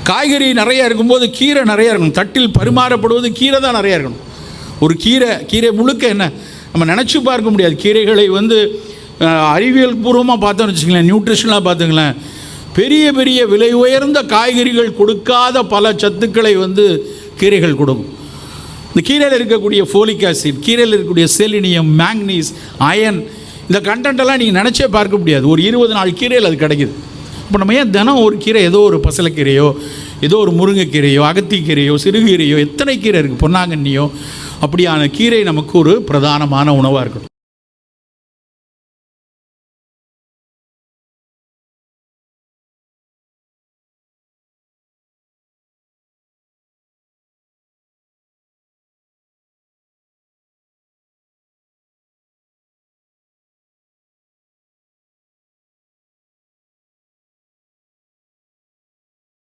காய்கறி நிறையா இருக்கும்போது கீரை நிறையா இருக்கணும். தட்டில் பரிமாறப்படுவது கீரை தான் நிறையா இருக்கணும். ஒரு கீரை முழுக்க என்ன நம்ம நினச்சி பார்க்க முடியாது. கீரைகளை அறிவியல் பூர்வமாக பார்த்தோன்னு வச்சுங்களேன், நியூட்ரிஷனாக பார்த்துங்களேன், பெரிய பெரிய விலை உயர்ந்த காய்கறிகள் கொடுக்காத பல சத்துக்களை கீரைகள் கொடுக்கும். இந்த கீரையில் இருக்கக்கூடிய ஃபோலிக் ஆசிட், கீரையில் இருக்கக்கூடிய செலினியம், மேக்னீஸ், அயன், இந்த கண்டென்ட்டெல்லாம் நீங்கள் நினச்சே பார்க்க முடியாது. ஒரு 20 நாள் கீரையில் அது கிடைக்குது. இப்போ நம்ம ஏன் தினம் ஒரு கீரை, ஏதோ ஒரு பசலைக்கீரையோ, ஏதோ ஒரு முருங்கைக்கீரையோ, அகத்திக்கீரையோ, சிறுகீரையோ, எத்தனை கீரை இருக்குது, பொன்னாங்கண்ணியோ, அப்படியான கீரை நமக்கு ஒரு பிரதானமான உணவாக இருக்கணும்.